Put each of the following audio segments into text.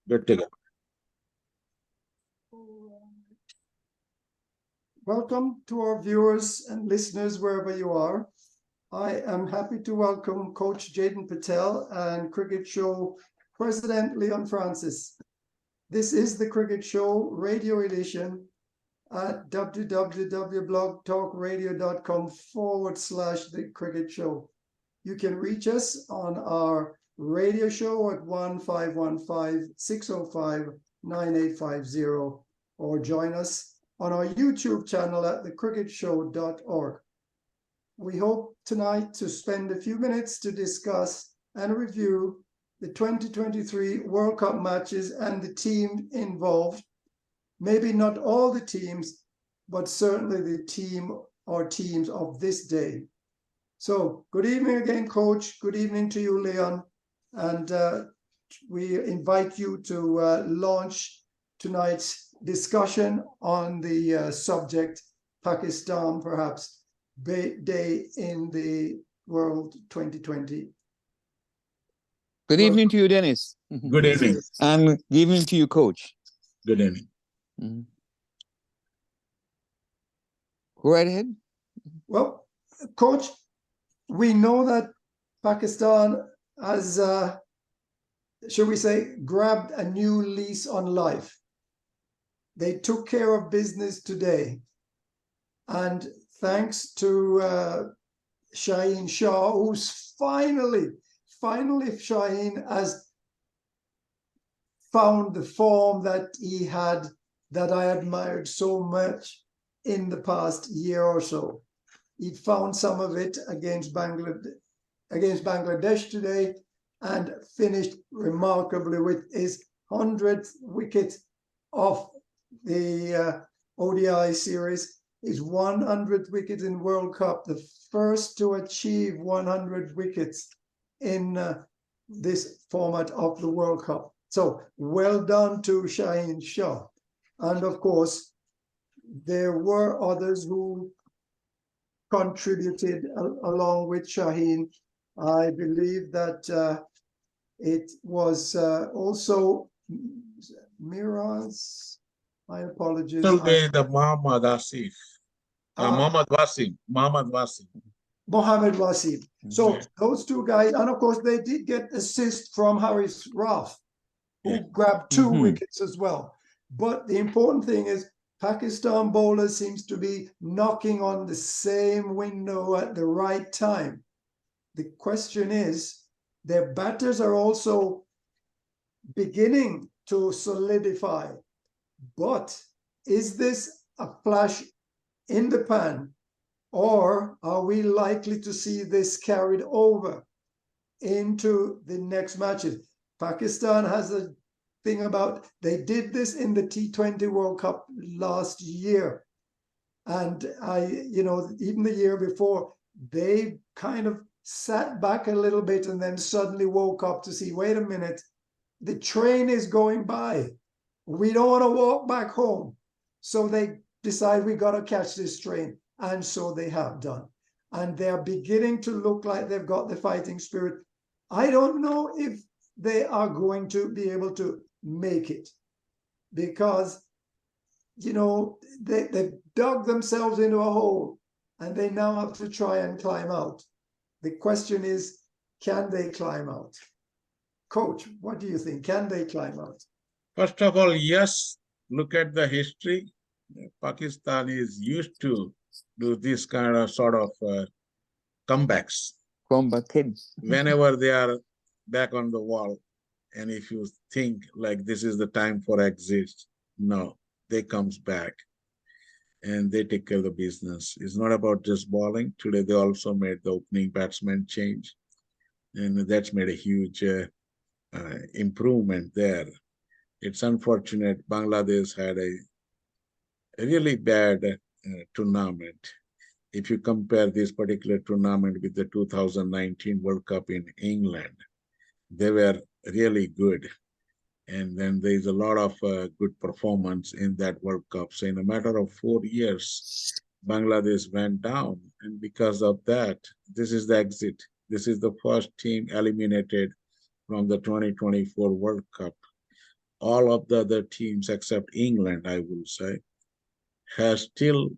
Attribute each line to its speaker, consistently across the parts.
Speaker 1: Good to go.
Speaker 2: Welcome to our viewers and listeners wherever you are. I am happy to welcome Coach Jatin Patel and Cricket Show President Leon Francis. This is the Cricket Show radio edition at www.blogtalkradio.com/the Cricket Show. You can reach us on our radio show at 1-515-605-9850 or join us on our YouTube channel at thecricketshow.org. We hope tonight to spend a few minutes to discuss and review the 2023 World Cup matches and the team involved. Maybe not all the teams, but certainly the team or teams of this day. So good evening again, Coach. Good evening to you, Leon. And we invite you to launch tonight's discussion on the subject, Pakistan, perhaps, day in the World 2020.
Speaker 3: Good evening to you, Dennis.
Speaker 1: Good evening.
Speaker 3: And good evening to you, Coach.
Speaker 1: Good evening.
Speaker 3: Go right ahead.
Speaker 2: Well, Coach, we know that Pakistan has, shall we say, grabbed a new lease on life. They took care of business today. And thanks to Shaheen Shah, who's finally Shaheen has found the form that he had, that I admired so much in the past year or so. He found some of it against Bangladesh today and finished remarkably with his 100th wicket of the ODI series, his 100th wicket in World Cup, the first to achieve 100 wickets in this format of the World Cup. So well done to Shaheen Shah. And of course, there were others who contributed along with Shaheen. I believe that it was also Miraz. My apologies.
Speaker 1: The Muhammad Asif. Muhammad Wasim.
Speaker 2: Mohammad Wasim. So those two guys, and of course they did get assist from Haris Raf, who grabbed 2 wickets as well. But the important thing is Pakistan bowlers seems to be knocking on the same window at the right time. The question is, their batters are also beginning to solidify. But is this a flash in the pan, or are we likely to see this carried over into the next matches? Pakistan has a thing about, they did this in the T20 World Cup last year. And even the year before, they kind of sat back a little bit and then suddenly woke up to see, wait a minute, the train is going by. We don't want to walk back home. So they decide we got to catch this train. And so they have done. And they're beginning to look like they've got the fighting spirit. I don't know if they are going to be able to make it, because, they've dug themselves into a hole and they now have to try and climb out. The question is, can they climb out? Coach, what do you think? Can they climb out?
Speaker 1: First of all, yes, look at the history. Pakistan is used to do this kind of sort of comebacks. Whenever they are back on the wall, and if you think like this is the time for exit, no, they comes back and they take care of the business. It's not about just bowling. Today, they also made the opening batsman change, and that's made a huge improvement there. It's unfortunate Bangladesh had a really bad tournament. If you compare this particular tournament with the 2019 World Cup in England, they were really good. And then there's a lot of good performance in that World Cup. So in a matter of 4 years, Bangladesh went down. And because of that, this is the exit. This is the first team eliminated from the 2024 World Cup. all of the other teams except England, I will say, has still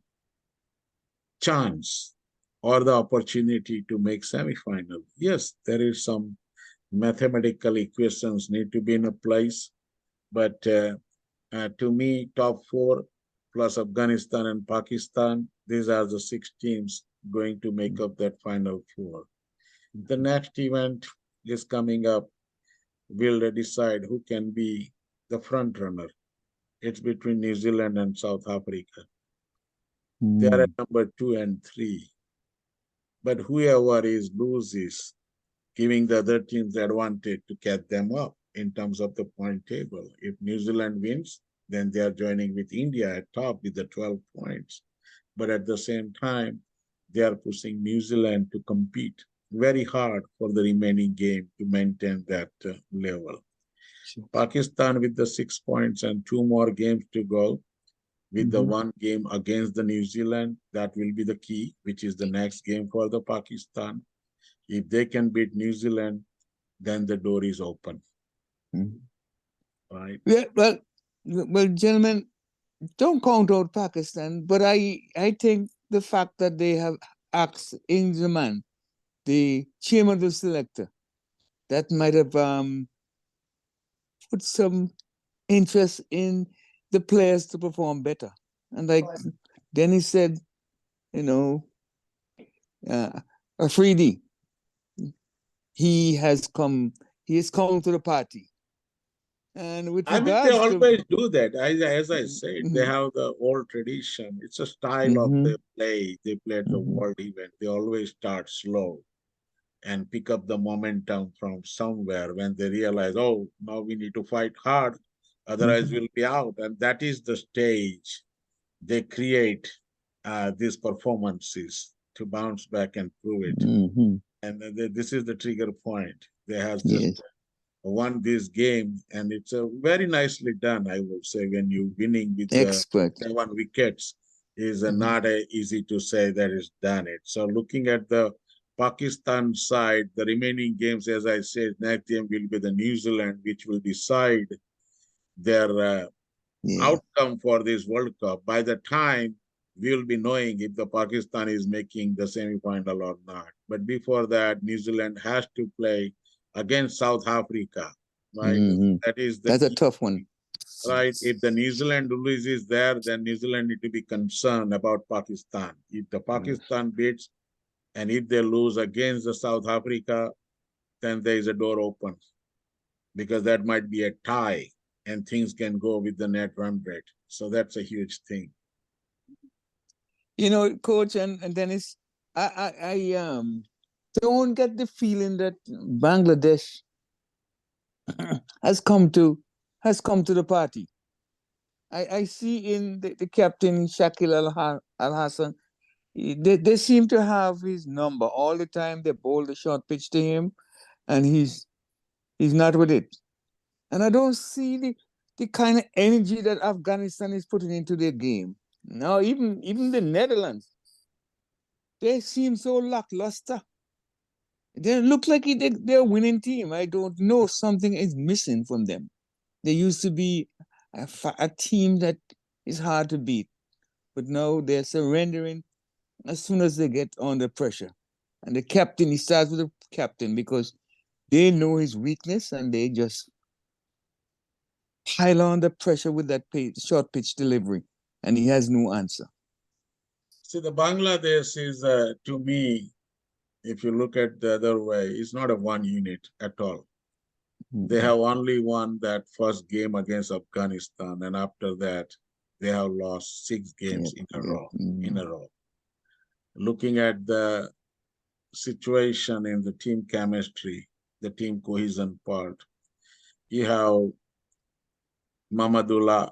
Speaker 1: chance or the opportunity to make semi-final. Yes, there is some mathematical equations need to be in a place, but to me, top four plus Afghanistan and Pakistan, these are the 6 teams going to make up that final four. The next event is coming up. We'll decide who can be the front runner. It's between New Zealand and South Africa. They are at number 2 and 3. But whoever loses, giving the other teams the advantage to catch them up in terms of the point table. If New Zealand wins, then they are joining with India at top with the 12 points. But at the same time, they are pushing New Zealand to compete very hard for the remaining game to maintain that level. Sure. Pakistan with the 6 points and 2 more games to go, with the 1 game against the New Zealand, that will be the key, which is the next game for the Pakistan. If they can beat New Zealand, then the door is open. Right?
Speaker 3: Yeah, well, gentlemen, don't count out Pakistan, but I think the fact that they have asked Ingerman, the chairman of the selector, that might have put some interest in the players to perform better. And like Dennis said, you know, Afridi, he has come to the party. And with regards
Speaker 1: they always do that. As I said, they have the old tradition. It's a style of the play. They play at the world event. They always start slow and pick up the momentum from somewhere when they realize, oh, now we need to fight hard, otherwise we'll be out. And that is the stage they create these performances to bounce back and prove it. And this is the trigger point. They have just won this game, and it's very nicely done, I would say, when you're winning with 7 wickets is not easy to say that it's done it. So looking at the Pakistan side, the remaining games, as I said, next game will be the New Zealand, which will decide their outcome for this World Cup. By the time we'll be knowing if the Pakistan is making the semi-final or not. But before that, New Zealand has to play against South Africa, right? That's
Speaker 3: a tough one.
Speaker 1: Right. If the New Zealand loses there, then New Zealand need to be concerned about Pakistan. If the Pakistan beats and if they lose against the South Africa, then there is a door open because that might be a tie and things can go with the net run rate. So that's a huge thing.
Speaker 3: You know, Coach and Dennis, I don't get the feeling that Bangladesh has come to the party. I see in the captain Shakil Al Hassan, they seem to have his number all the time. They bowl the short pitch to him, and he's not with it. And I don't see the kind of energy that Afghanistan is putting into their game. Now, even the Netherlands, they seem so lackluster. They look like they're a winning team. I don't know. Something is missing from them. They used to be a team that is hard to beat. But now they're surrendering as soon as they get under pressure. And the captain, he starts with the captain because they know his weakness and they just pile on the pressure with that short pitch delivery. And he has no answer.
Speaker 1: See, the Bangladesh is, to me, if you look at the other way, it's not a one unit at all. They have only won that first game against Afghanistan, and after that, they have lost 6 games in a row. Looking at the situation in the team chemistry, the team cohesion part, you have Mamadullah,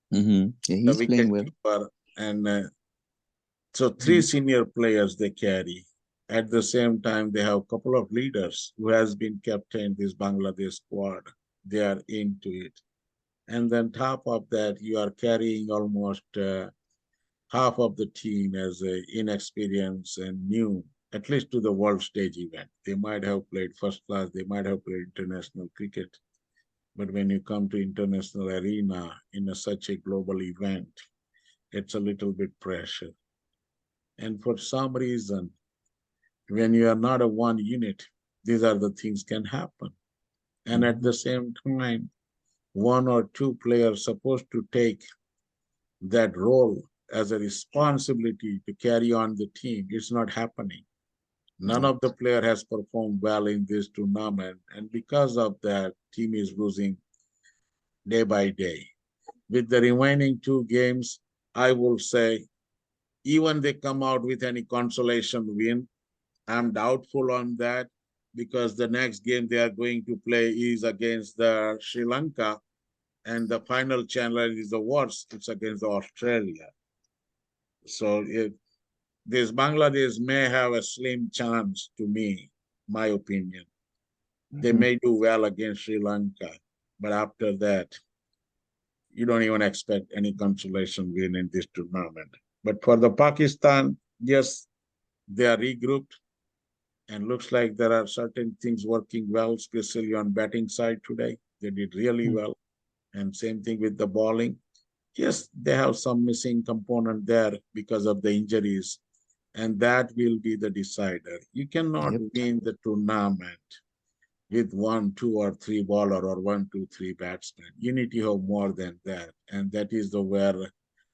Speaker 3: he's playing well,
Speaker 1: and so 3 senior players they carry. At the same time, they have a couple of leaders who has been captain this Bangladesh squad. They are into it. And then top of that, you are carrying almost half of the team as inexperienced and new, at least to the world stage event. They might have played first class. They might have played international cricket. But when you come to international arena in such a global event, it's a little bit pressure. And for some reason, when you are not a one unit, these are the things can happen. And at the same time, one or two players supposed to take that role as a responsibility to carry on the team. It's not happening. None of the player has performed well in this tournament, and because of that, team is losing day by day. With the remaining two games, I will say, even they come out with any consolation win, I'm doubtful on that, because the next game they are going to play is against the Sri Lanka, and the final challenge is the worst. It's against Australia. So if this Bangladesh may have a slim chance to me, my opinion. They may do well against Sri Lanka, but after that, you don't even expect any consolation win in this tournament. But for the Pakistan, yes, they are regrouped, and looks like there are certain things working well, especially on batting side today. They did really well. And same thing with the bowling. Yes, they have some missing component there because of the injuries, and that will be the decider. You cannot win the tournament with 1, 2, or 3 bowler or 1, 2, 3 batsmen. You need to have more than that, and that is the where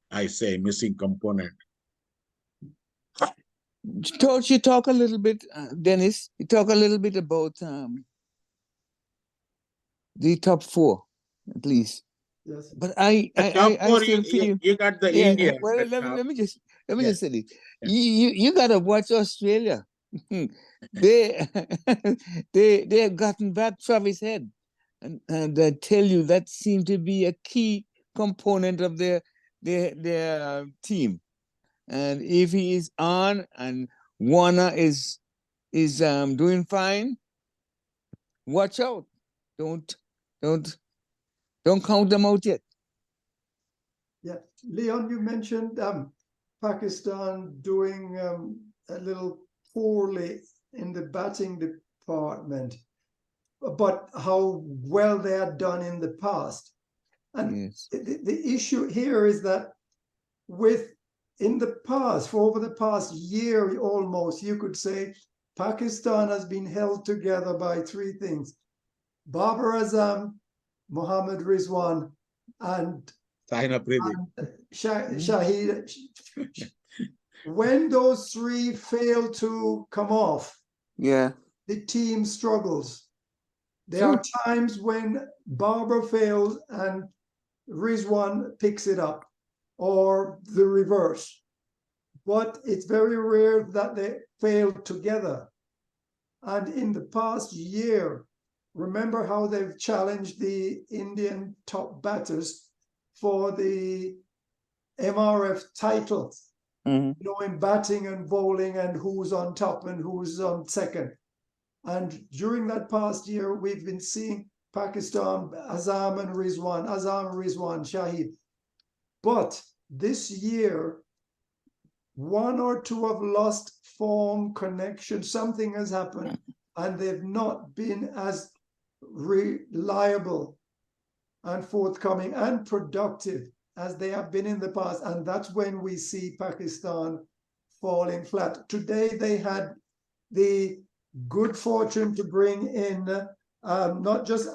Speaker 1: I say missing component.
Speaker 3: You talk a little bit, Dennis. You talk a little bit about the top 4, at least.
Speaker 2: Yes.
Speaker 3: But I still feel
Speaker 1: you got the India.
Speaker 3: Well, let me just say this. You gotta watch Australia. they have gotten back Travis Head, and I tell you that seemed to be a key component of their team. And if he is on and Warner is doing fine, watch out. Don't count them out yet.
Speaker 2: Yeah, Leon, you mentioned Pakistan doing a little poorly in the batting department, but how well they had done in the past. And the issue here is that in the past, for over the past year almost, you could say Pakistan has been held together by 3 things: Babar Azam, Mohammad Rizwan, and Shahid. When those 3 fail to come off, the team struggles. There are times when Barber fails and Rizwan picks it up, or the reverse. But it's very rare that they fail together. And in the past year, remember how they've challenged the Indian top batters for the MRF titles, in batting and bowling and who's on top and who's on second. And during that past year, we've been seeing Pakistan, Azam, Rizwan, Shahid. But this year, 1 or 2 have lost form, connection, something has happened, and they've not been as reliable and forthcoming and productive as they have been in the past. And that's when we see Pakistan falling flat. Today, they had the good fortune to bring in not just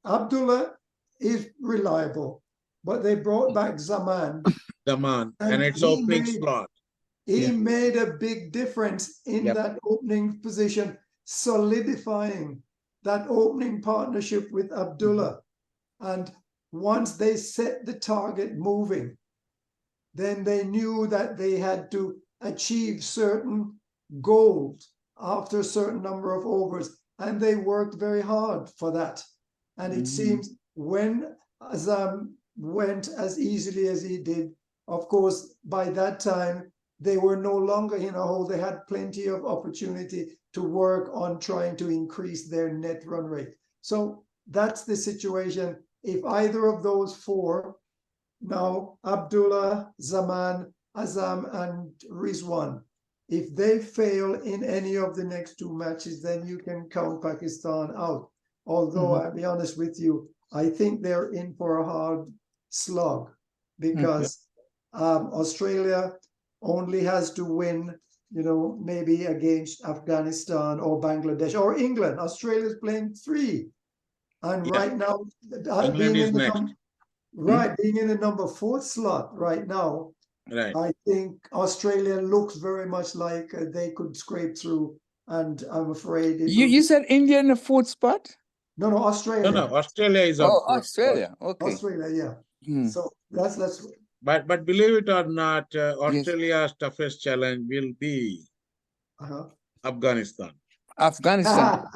Speaker 2: Abdullah is reliable, but they brought back Zaman.
Speaker 1: And it's opening slot.
Speaker 2: He made a big difference in that opening position, solidifying that opening partnership with Abdullah. And once they set the target moving, then they knew that they had to achieve certain goals after a certain number of overs. And they worked very hard for that. And it seems when Azam went as easily as he did, of course, by that time, they were no longer in a hole. They had plenty of opportunity to work on trying to increase their net run rate. So that's the situation. If either of those 4, now Abdullah, Zaman, Azam, and Rizwan, if they fail in any of the next 2 matches, then you can count Pakistan out. Although I'll be honest with you, I think they're in for a hard slog because Australia only has to win, maybe against Afghanistan or Bangladesh or England. Australia's playing 3. And right now,
Speaker 1: England is next.
Speaker 2: Being in the number 4th slot right now,
Speaker 1: Right.
Speaker 2: I think Australia looks very much like they could scrape through, and I'm afraid
Speaker 3: you said India in the 4th spot?
Speaker 2: No, Australia.
Speaker 1: No, Australia is up.
Speaker 3: Oh, Australia. Okay.
Speaker 2: Australia, yeah. So that's
Speaker 1: But believe it or not, Australia's toughest challenge will be Afghanistan.
Speaker 3: Afghanistan.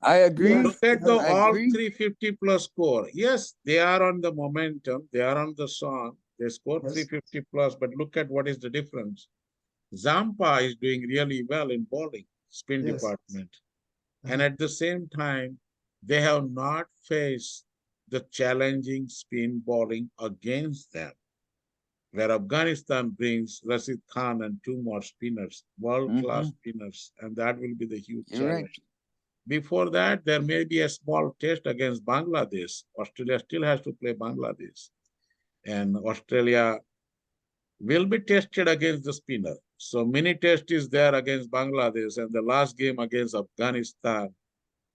Speaker 3: I agree.
Speaker 1: Look at the all 350 plus score. Yes, they are on the momentum. They are on the song. They scored 350 plus, but look at what is the difference. Zampa is doing really well in bowling, spin department. And at the same time, they have not faced the challenging spin bowling against them, where Afghanistan brings Rashid Khan and 2 more spinners, world-class spinners, and that will be the huge challenge. Right. Before that, there may be a small test against Bangladesh. Australia still has to play Bangladesh. And Australia will be tested against the spinner. So mini test is there against Bangladesh and the last game against Afghanistan.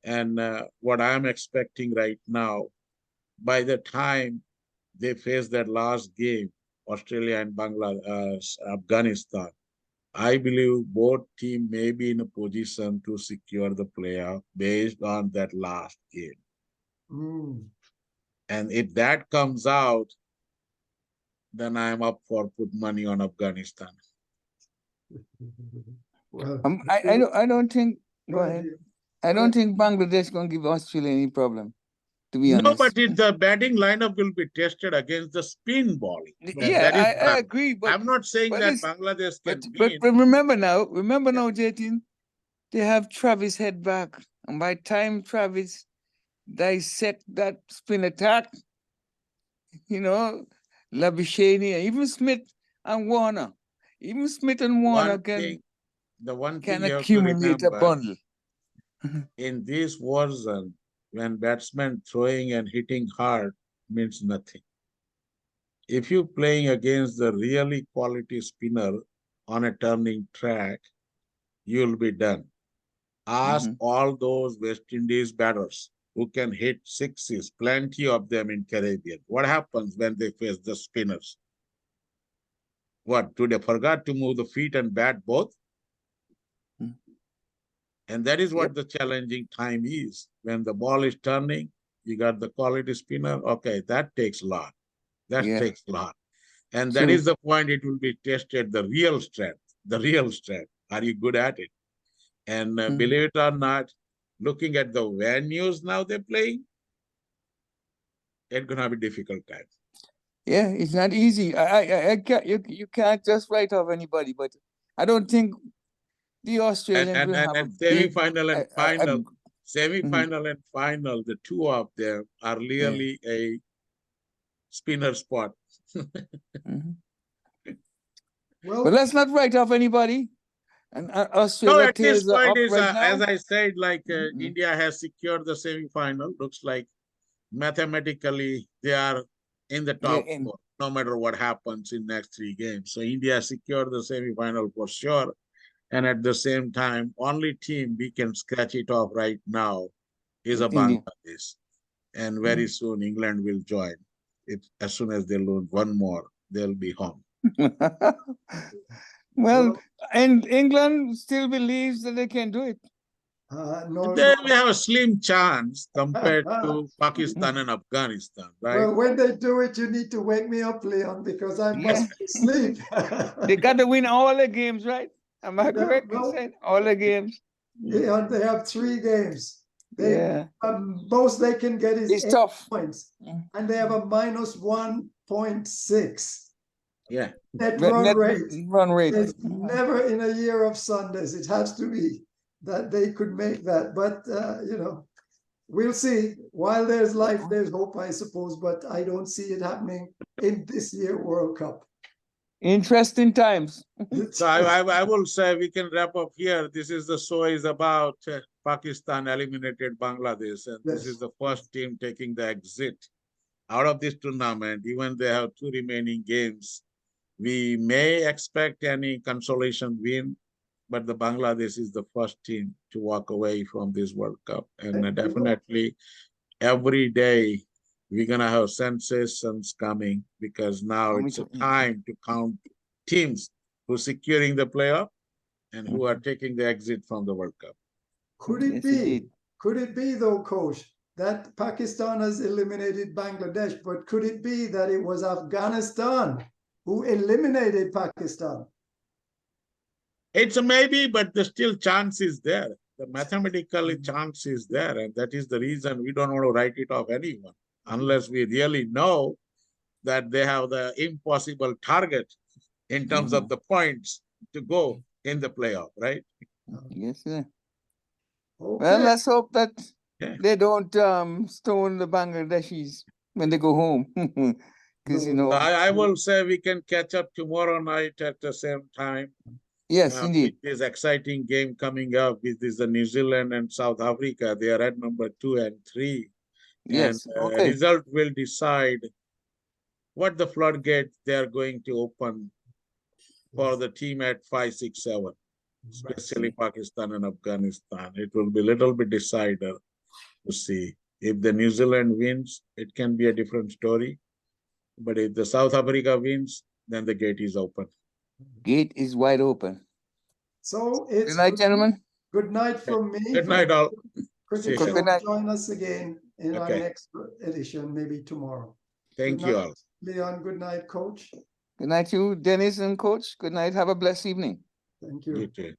Speaker 1: And what I'm expecting right now, by the time they face that last game, Australia and Afghanistan, I believe both teams may be in a position to secure the playoff based on that last game. And if that comes out, then I'm up for put money on Afghanistan.
Speaker 3: Well, I don't think. Go ahead. I don't think Bangladesh going to give Australia any problem, to be honest.
Speaker 1: No, but the batting lineup will be tested against the spin bowling.
Speaker 3: Yeah, I agree. But
Speaker 1: I'm not saying that Bangladesh can
Speaker 3: win. But remember now, Jatin, they have Travis head back. And by the time Travis dissect that spin attack, Labuschagne, even Smith and Warner. Even Smith and Warner can accumulate a bundle.
Speaker 1: In this version, when batsmen throwing and hitting hard means nothing. If you're playing against the really quality spinner on a turning track, you'll be done. Ask all those West Indies batters who can hit sixes, plenty of them in Caribbean. What happens when they face the spinners? What, do they forget to move the feet and bat both? And that is what the challenging time is. When the ball is turning, you got the quality spinner. Okay, that takes a lot. That takes a lot. And that is the point it will be tested, the real strength. The real strength. Are you good at it? And believe it or not, looking at the venues now they're playing, it's going to be a difficult time.
Speaker 3: Yeah, it's not easy. You can't just write off anybody, but I don't think the Australians will have a
Speaker 1: semi-final and final. Semi-final and final, the 2 of them are really a spinner spot.
Speaker 3: Well, but let's not write off anybody. And Australia
Speaker 1: no, at this point is,
Speaker 3: right
Speaker 1: as I said, like India has secured the semi-final. Looks like mathematically they are in the top 4, no matter what happens in next 3 games. So India secured the semi-final for sure. And at the same time, only team we can scratch it off right now is a Bangladesh. And very soon England will join. As soon as they lose 1 more, they'll be home.
Speaker 3: Well, and England still believes that they can do it.
Speaker 1: They have a slim chance compared to Pakistan and Afghanistan, right?
Speaker 2: Well, when they do it, you need to wake me up, Leon, because I must sleep.
Speaker 3: They got to win all the games, right? Am I correct in saying all the games?
Speaker 2: Yeah, they have 3 games. Most they can get is 8 points, and they have a minus 1.6.
Speaker 1: Yeah.
Speaker 2: Net run rate.
Speaker 3: It's
Speaker 2: never in a year of Sundays. It has to be that they could make that. But, we'll see. While there's life, there's hope, I suppose. But I don't see it happening in this year World Cup.
Speaker 3: Interesting times.
Speaker 1: So I will say we can wrap up here. This is the show is about Pakistan eliminated Bangladesh, and this
Speaker 2: Yes.
Speaker 1: is the first team taking the exit out of this tournament. Even they have 2 remaining games. We may expect any consolation win, but the Bangladesh is the first team to walk away from this World Cup. And definitely every day we're going to have sensations coming, because now it's a time to count teams who are securing the playoff and who are taking the exit from the World Cup.
Speaker 2: Could it be though, Coach, that Pakistan has eliminated Bangladesh, but could it be that it was Afghanistan who eliminated Pakistan?
Speaker 1: It's a maybe, but the still chance is there. The mathematical chance is there, and that is the reason we don't want to write it off anyone unless we really know that they have the impossible target in terms of the points to go in the playoff, right?
Speaker 3: Yes, sir.
Speaker 2: Okay.
Speaker 3: Well, let's hope that they don't stone the Bangladeshis when they go home. Because, you know.
Speaker 1: I will say we can catch up tomorrow night at the same time.
Speaker 3: Yes, indeed.
Speaker 1: This exciting game coming up. This is the New Zealand and South Africa. They are at number 2 and 3.
Speaker 3: Yes,
Speaker 1: and result will decide what the floodgate they are going to open for the team at 5, 6, 7, especially Pakistan and Afghanistan. It will be a little bit decider to see. If the New Zealand wins, it can be a different story. But if the South Africa wins, then the gate is open.
Speaker 3: Gate is wide open.
Speaker 2: So it's
Speaker 3: good night, gentlemen.
Speaker 2: Good night from me.
Speaker 1: Good night, all.
Speaker 2: Cricket Show. Join us again in our next edition, maybe tomorrow.
Speaker 1: Thank you all.
Speaker 2: Leon, good night, Coach.
Speaker 3: Good night to you, Dennis and Coach. Good night. Have a blessed evening.
Speaker 2: Thank you.
Speaker 1: You too.